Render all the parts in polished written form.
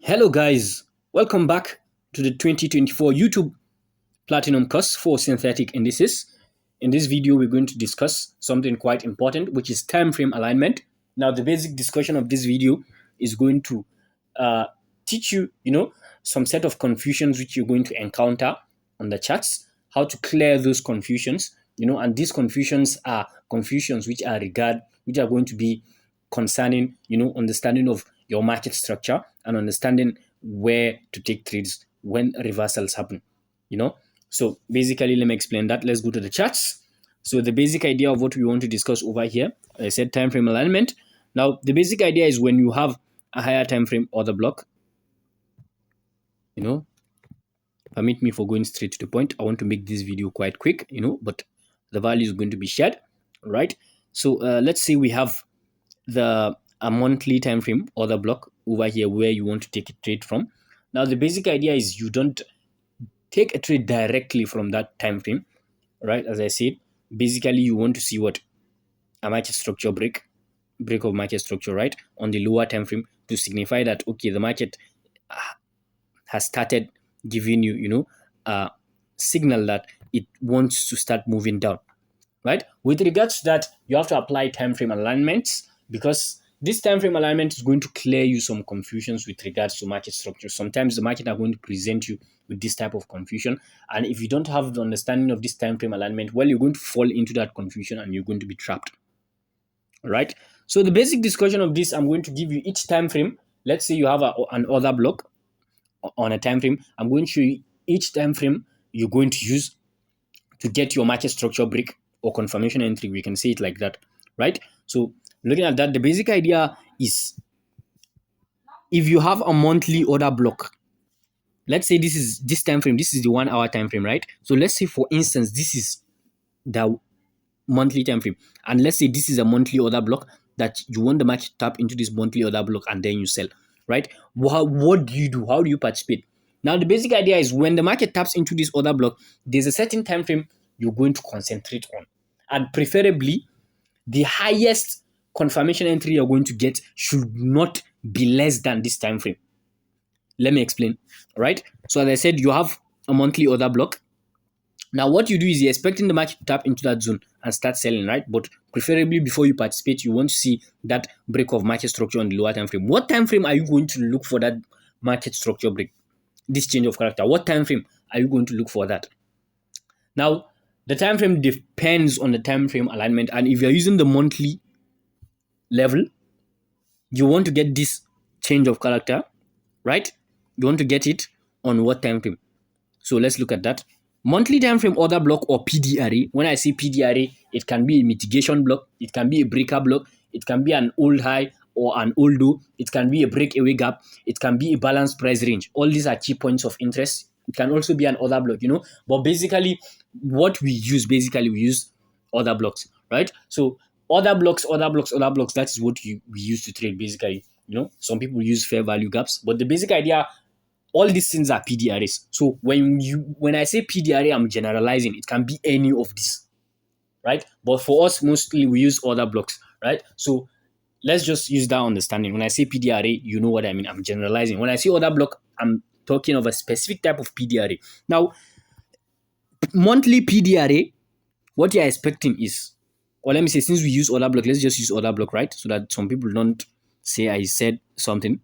Hello, guys. Welcome back to the 2024 YouTube Platinum course for synthetic indices. In this video, we're going to discuss something quite important, which is time frame alignment. Now, the basic discussion of this video is going to uh, teach you, some set of confusions which you're going to encounter on the charts, how to clear those confusions, and these confusions are confusions which are going to be concerning, understanding of your market structure and understanding where to take trades when reversals happen, you know. So basically, let me explain that. Let's go to the charts. So the basic idea of what we want to discuss over here, I said time frame alignment. Now, the basic idea is when you have a higher time frame order block, permit me for going straight to the point. I want to make this video quite quick, but the value is going to be shared, right? So let's say we have a monthly time frame order block over here where you want to take a trade from. Now, the basic idea is you don't take a trade directly from that time frame, right? As I said, basically you want to see what a market structure break of market structure, right, on the lower time frame to signify that okay, the market has started giving you, a signal that it wants to start moving down, right? With regards to that, you have to apply time frame alignments because this time frame alignment is going to clear you some confusions with regards to market structure. Sometimes the market are going to present you with this type of confusion, and if you don't have the understanding of this time frame alignment, well, you're going to fall into that confusion and you're going to be trapped. All right. So the basic discussion of this, I'm going to give you each time frame. Let's say you have an order block on a time frame. I'm going to show you each time frame you're going to use to get your market structure break or confirmation entry. We can say it like that, right? So looking at that, the basic idea is if you have a monthly order block, let's say this is this time frame, this is the 1 hour time frame, right? So let's say for instance, this is the monthly time frame, and let's say this is a monthly order block that you want the market to tap into this monthly order block and then you sell, right? What do you do? How do you participate? Now, the basic idea is when the market taps into this order block, there's a certain time frame you're going to concentrate on, and preferably the highest confirmation entry you're going to get should not be less than this time frame. Let me explain. Right? So as I said, you have a monthly order block. Now, what you do is you're expecting the market to tap into that zone and start selling, right? But preferably before you participate, you want to see that break of market structure on the lower time frame. What time frame are you going to look for that market structure break? This change of character. What time frame are you going to look for that? Now, the time frame depends on the time frame alignment, and if you're using the monthly level, you want to get this change of character, right? You want to get it on what time frame? So let's look at that. Monthly time frame order block or PDRA. When I say PDRA, it can be a mitigation block, it can be a breaker block, it can be an old high or an old low, it can be a breakaway gap, it can be a balanced price range. All these are key points of interest. It can also be an order block, But basically, what we use, we use order blocks, right? So order blocks, that is what we use to trade, basically. Some people use fair value gaps, but the basic idea, all these things are PDRAs. So when I say PDRA, I'm generalizing. It can be any of these, right? But for us, mostly we use order blocks, right? So let's just use that understanding. When I say PDRA, you know what I mean. I'm generalizing. When I say order block, I'm talking of a specific type of PDRA. Now, monthly PDRA, what you're expecting is, or let me say, since we use order block, let's just use order block, right? So that some people don't say I said something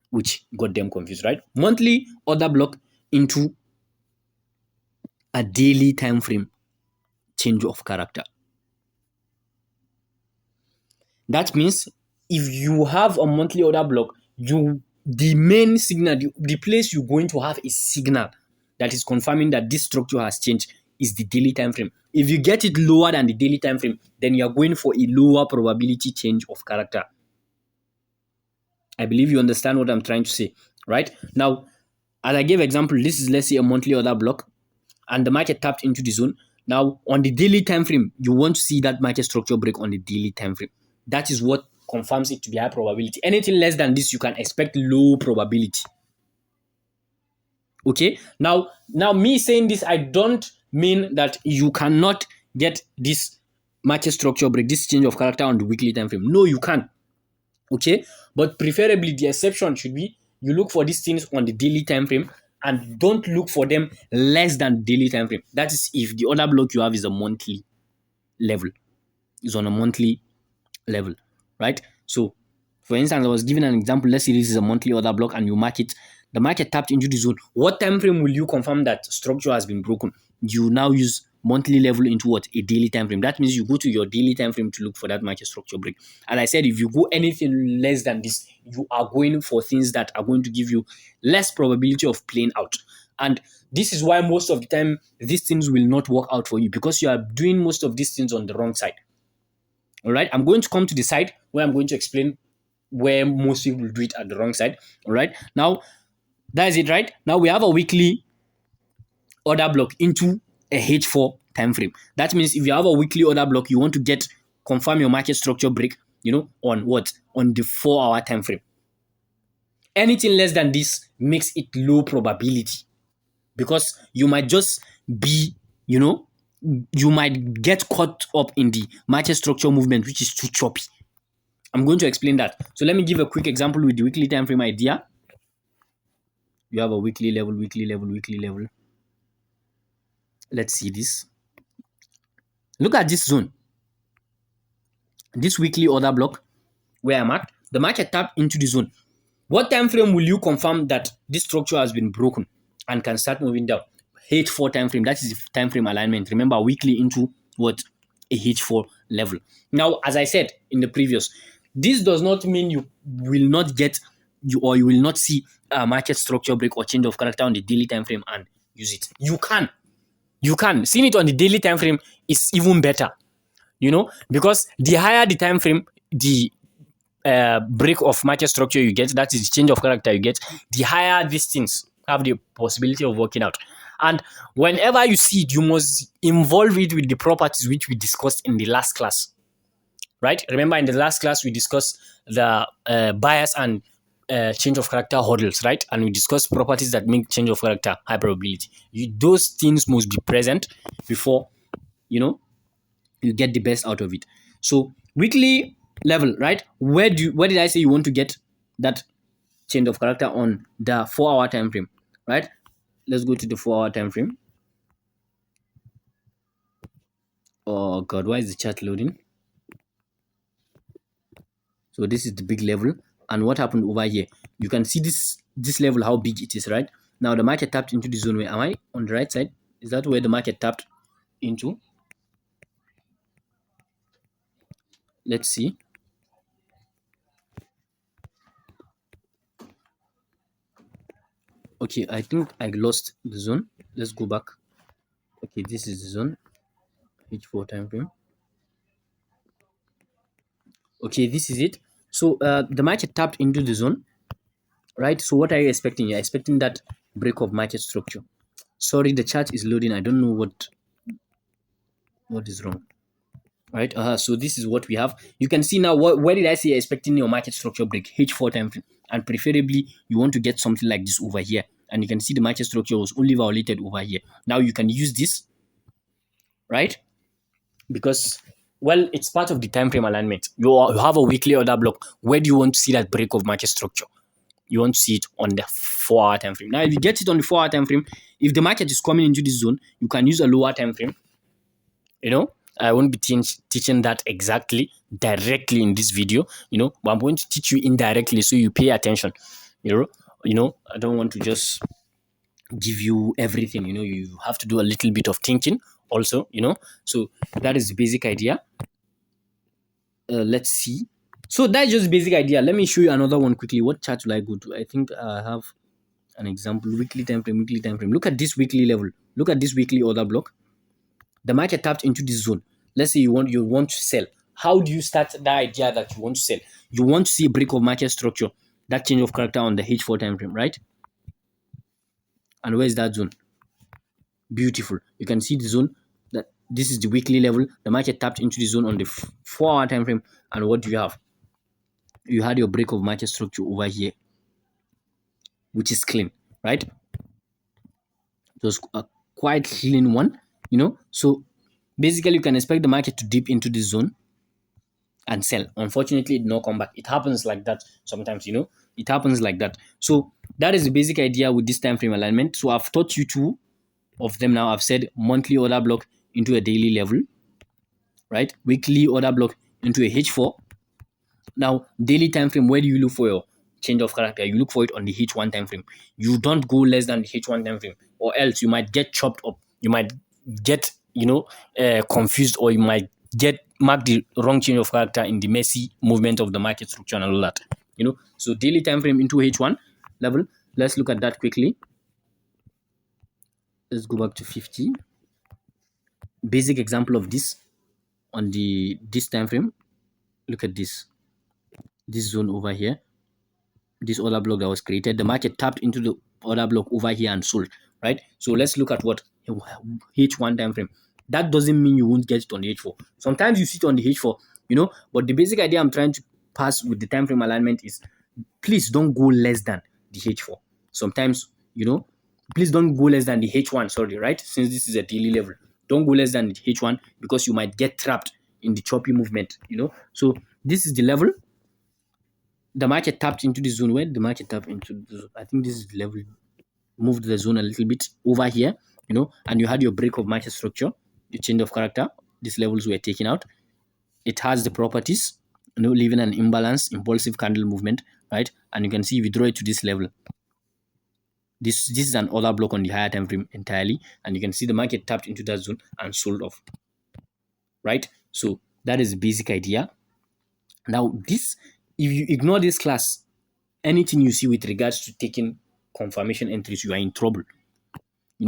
which got them confused, right? Monthly order block into a daily time frame change of character. That means if you have a monthly order block, the main signal, the place you're going to have a signal that is confirming that this structure has changed is the daily time frame. If you get it lower than the daily time frame, then you're going for a lower probability change of character. I believe you understand what I'm trying to say, right? Now, as I gave example, this is, let's say, a monthly order block, and the market tapped into the zone. Now, on the daily time frame, you want to see that market structure break on the daily time frame. That is what confirms it to be high probability. Anything less than this, you can expect low probability. Okay? Now me saying this, I don't mean that you cannot get this market structure break, this change of character on the weekly time frame. No, you can. Okay? But preferably, the exception should be you look for these things on the daily time frame, and don't look for them less than daily time frame. That is if the order block you have is a monthly level, is on a monthly level, right? So, for instance, I was giving an example. Let's say this is a monthly order block and you mark it. The market tapped into the zone. What time frame will you confirm that structure has been broken? You now use monthly level into what? A daily time frame. That means you go to your daily time frame to look for that market structure break. And I said, if you go anything less than this, you are going for things that are going to give you less probability of playing out. And this is why most of the time these things will not work out for you, because you are doing most of these things on the wrong side. All right, I'm going to come to the side where I'm going to explain where most people do it at the wrong side. All right, now that is it, right? Now we have a weekly order block into a H4 time frame. That means if you have a weekly order block, you want to get confirm your market structure break, on what? On the 4-hour time frame. Anything less than this makes it low probability, because you might just be, you might get caught up in the market structure movement, which is too choppy. I'm going to explain that. So let me give a quick example with the weekly time frame idea. You have a weekly level, weekly level, weekly level. Let's see this. Look at this zone. This weekly order block where I'm at, the market tapped into the zone. What time frame will you confirm that this structure has been broken and can start moving down? H4 time frame. That is the time frame alignment. Remember, weekly into what? A H4 level. Now, as I said in the previous, this does not mean you will not get you will not see a market structure break or change of character on the daily time frame and use it. You can. Seeing it on the daily time frame is even better, because the higher the time frame, the break of market structure you get, that is the change of character you get, the higher these things have the possibility of working out. And whenever you see it, you must involve it with the properties which we discussed in the last class, right? Remember, in the last class, we discussed the bias and change of character hurdles, right? And we discussed properties that make change of character high probability. Those things must be present before, you get the best out of it. So weekly level, right? Where did I say you want to get that change of character? On the 4-hour time frame, right? Let's go to the 4-hour time frame. Oh god, why is the chart loading? So this is the big level, and what happened over here? You can see this level, how big it is, right? Now the market tapped into the zone. Where am I? On the right side? Is that where the market tapped into? Let's see. Okay, I think I lost the zone. Let's go back. Okay, this is the zone. H4 time frame. Okay, this is it. So the market tapped into the zone, right? So what are you expecting? You're expecting that break of market structure. Sorry, the chart is loading. I don't know what is wrong. Right? So this is what we have. You can see now, where did I say you're expecting your market structure break? H4 time frame. And preferably, you want to get something like this over here. And you can see the market structure was only violated over here. Now you can use this, right? Because, well, it's part of the time frame alignment. You have a weekly order block. Where do you want to see that break of market structure? You want to see it on the 4-hour time frame. Now, if you get it on the 4-hour time frame, if the market is coming into this zone, you can use a lower time frame. I won't be teaching that exactly directly in this video, but I'm going to teach you indirectly, so you pay attention. I don't want to just give you everything. You have to do a little bit of thinking also. So that is the basic idea. Let's see. So that's just basic idea. Let me show you another one quickly. What chart will I go to? I think I have an example. Weekly time frame. Look at this weekly level. Look at this weekly order block. The market tapped into this zone. Let's say you want to sell. How do you start the idea that you want to sell? You want to see a break of market structure, that change of character on the H4 time frame, right? And where is that zone? Beautiful. You can see the zone. That this is the weekly level. The market tapped into the zone on the 4-hour time frame. And what do you have? You had your break of market structure over here, which is clean, right? It was a quite clean one, So basically, you can expect the market to dip into this zone and sell. Unfortunately, it did not come back. It happens like that sometimes, It happens like that. So that is the basic idea with this time frame alignment. So I've taught you two of them now. I've said monthly order block into a daily level, right? Weekly order block into a H4. Now, daily time frame, where do you look for your change of character? You look for it on the H1 time frame. You don't go less than the H1 time frame, or else you might get chopped up. You might get, confused, or you might get mark the wrong change of character in the messy movement of the market structure and all that. So daily time frame into H1 level. Let's look at that quickly. Let's go back to 50. Basic example of this on this time frame. Look at this zone over here, this order block that was created. The market tapped into the order block over here and sold, right? So let's look at what H1 time frame. That doesn't mean you won't get it on the H4. Sometimes you see it on the H4, but the basic idea I'm trying to pass with the time frame alignment is, please don't go less than the H4. Sometimes, please don't go less than the H1, sorry, right? Since this is a daily level, don't go less than the H1 because you might get trapped in the choppy movement, So this is the level. The market tapped into the zone. When the market tapped into the zone, I think this is the level, moved the zone a little bit over here, and you had your break of market structure, the change of character. These levels were taken out. It has the properties, leaving an imbalance, impulsive candle movement, right? And you can see if you draw it to this level, this is an order block on the higher time frame entirely, and you can see the market tapped into that zone and sold off, right? So that is the basic idea. Now this, if you ignore this class, anything you see with regards to taking confirmation entries, you are in trouble.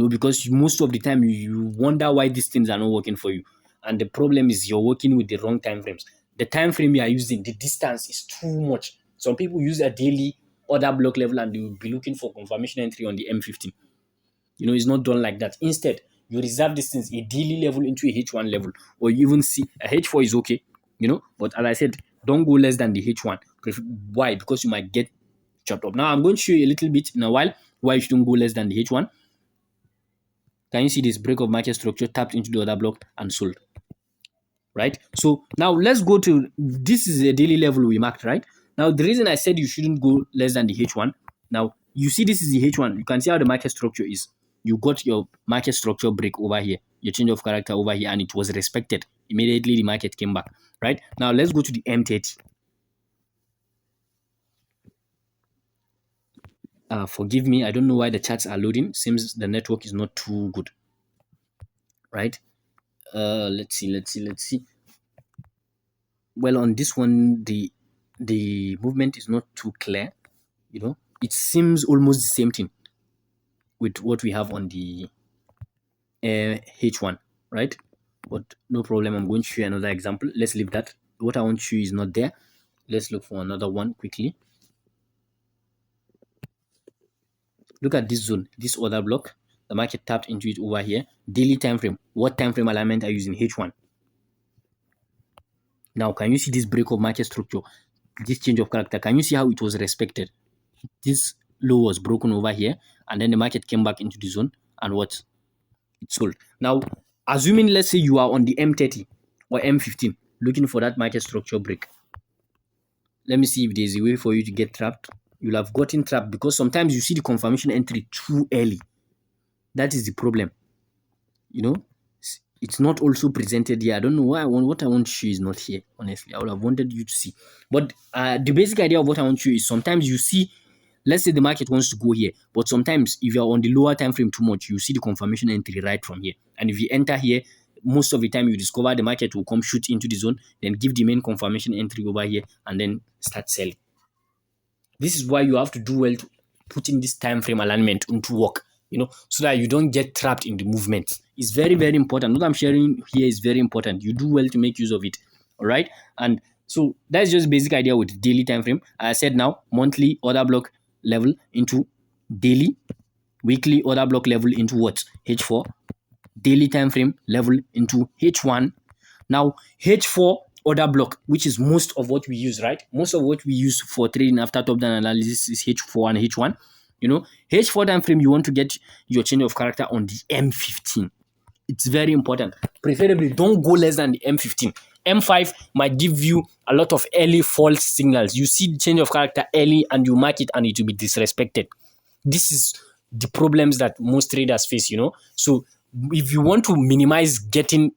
Because most of the time you wonder why these things are not working for you. And the problem is you're working with the wrong time frames. The time frame you are using, the distance is too much. Some people use a daily order block level and they will be looking for confirmation entry on the M15. It's not done like that. Instead, you reserve this things, a daily level into a H1 level, or you even see a H4 is okay, but as I said, don't go less than the H1. Why? Because you might get chopped up. Now I'm going to show you a little bit in a while why you shouldn't go less than the H1. Can you see this break of market structure tapped into the order block and sold? Right? So now let's go to, this is a daily level we marked, right? Now the reason I said you shouldn't go less than the H1, now you see this is the H1. You can see how the market structure is. You got your market structure break over here, your change of character over here, and it was respected. Immediately the market came back, right? Now let's go to the M30. Forgive me, I don't know why the charts are loading. Seems the network is not too good, right? Let's see. Well, on this one, the movement is not too clear. It seems almost the same thing with what we have on the H1, right? But no problem. I'm going to show you another example. Let's leave that. What I want to show you is not there. Let's look for another one quickly. Look at this zone, this order block. The market tapped into it over here. Daily time frame. What time frame alignment are you using? H1. Now, can you see this break of market structure? This change of character. Can you see how it was respected? This low was broken over here, and then the market came back into the zone, and what? It sold. Now, assuming, let's say you are on the M30 or M15, looking for that market structure break. Let me see if there's a way for you to get trapped. You'll have gotten trapped because sometimes you see the confirmation entry too early. That is the problem. It's not also presented here. I don't know why what I want to show is not here. Honestly, I would have wanted you to see. But the basic idea of what I want to show is sometimes you see, let's say the market wants to go here, but sometimes if you're on the lower time frame too much, you see the confirmation entry right from here. And if you enter here, most of the time you discover the market will come shoot into the zone, then give the main confirmation entry over here, and then start selling. This is why you have to do well to putting this time frame alignment into work, so that you don't get trapped in the movement. It's very, very important. What I'm sharing here is very important. You do well to make use of it. All right. And so that's just basic idea with daily time frame. I said now monthly order block level into daily, weekly order block level into what? H4, daily time frame level into H1. Now H4 order block, which is most of what we use, right? Most of what we use for trading after top down analysis is H4 and H1. H4 time frame, you want to get your change of character on the M15. It's very important. Preferably, don't go less than the M15. M5 might give you a lot of early false signals. You see the change of character early and you mark it and it will be disrespected. This is the problems that most traders face, So if you want to minimize getting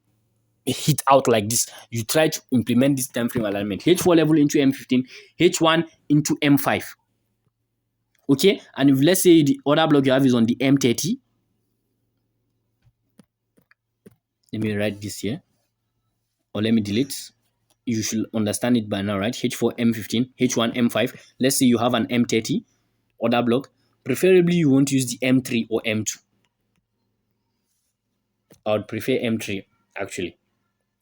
hit out like this, you try to implement this time frame alignment. H4 level into M15, H1 into M5. Okay, and if let's say the other block you have is on the M30, let me write this here, or let me delete. You should understand it by now, right? H4, M15, H1, M5. Let's say you have an M30 other block. Preferably, you won't use the M3 or M2. I would prefer M3, actually.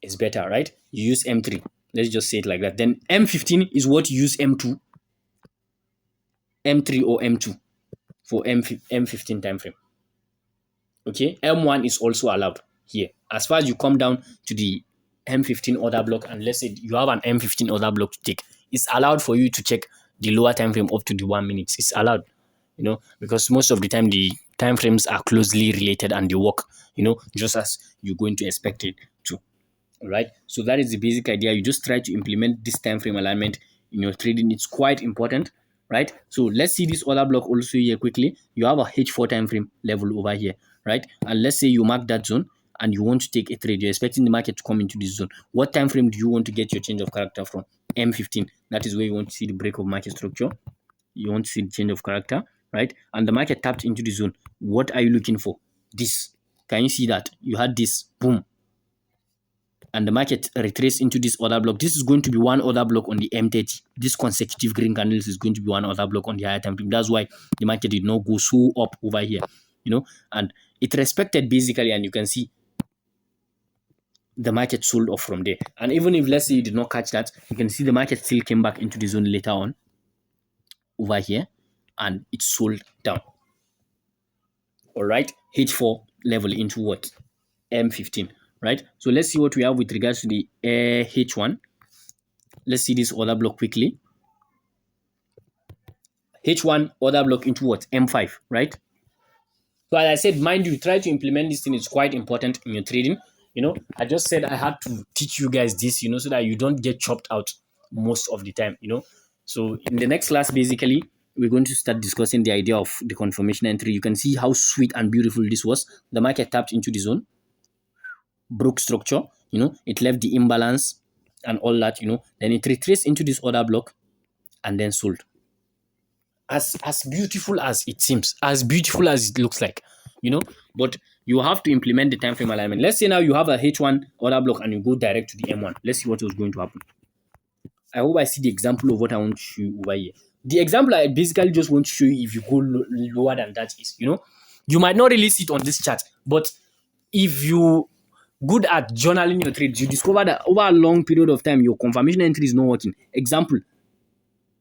It's better, right? You use M3. Let's just say it like that. Then M15 is what you use M2, M3 or M2 for M15 time frame. Okay, M1 is also allowed here. As far as you come down to the M15 order block, and let's say you have an M15 order block to take, it's allowed for you to check the lower time frame up to the 1 minute. It's allowed, because most of the time the time frames are closely related and they work, just as you're going to expect it to. All right, so that is the basic idea. You just try to implement this time frame alignment in your trading. It's quite important, right? So let's see this other block also here quickly. You have a H4 time frame level over here, right? And let's say you mark that zone and you want to take a trade. You're expecting the market to come into this zone. What time frame do you want to get your change of character from? M15. That is where you want to see the break of market structure. You want to see the change of character, right? And the market tapped into the zone. What are you looking for? This. Can you see that? You had this, boom, and the market retraced into this other block. This is going to be one other block on the M30. This consecutive green candles is going to be one other block on the higher time frame. That's why the market did not go so up over here, and it respected basically, and you can see the market sold off from there. And even if, let's say, you did not catch that, you can see the market still came back into the zone later on over here, and it sold down. All right, H4 level into what? M15, right? So let's see what we have with regards to the H1. Let's see this other block quickly. H1 other block into what? M5, right? So as I said, mind you, try to implement this thing. It's quite important in your trading. I just said I had to teach you guys this, so that you don't get chopped out most of the time, So in the next class, basically, we're going to start discussing the idea of the confirmation entry. You can see how sweet and beautiful this was. The market tapped into the zone, broke structure, it left the imbalance and all that, then it retraced into this other block and then sold. As beautiful as it seems, as beautiful as it looks like, but you have to implement the time frame alignment. Let's say now you have a H1 order block and you go direct to the M1. Let's see what is going to happen. I hope I see the example of what I want to show you over here. The example I basically just want to show you, if you go lower than that, is, you might not really see it on this chart, but if you good at journaling your trades, you discover that over a long period of time, your confirmation entry is not working. Example,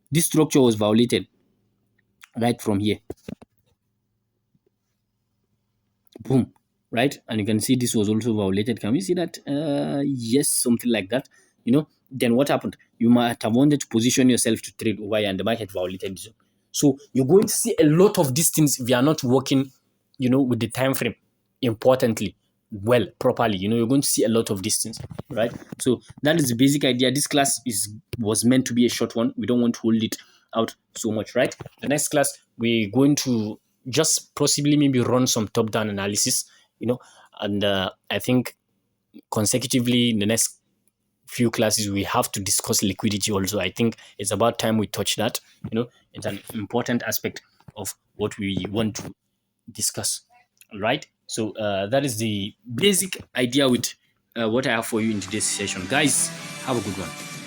this structure was violated right from here. Boom, right? And you can see this was also violated. Can we see that? Yes, something like that. Then what happened? You might have wanted to position yourself to trade over here and the market violated this. So you're going to see a lot of these things if you are not working, with the time frame importantly, well, properly. You're going to see a lot of distance, right? So that is the basic idea. This class was meant to be a short one. We don't want to hold it out so much, right? The next class, we're going to just possibly maybe run some top-down analysis, and I think consecutively in the next few classes we have to discuss liquidity also. I think it's about time we touch that. It's an important aspect of what we want to discuss. All right, so that is the basic idea with what I have for you in today's session. Guys, have a good one.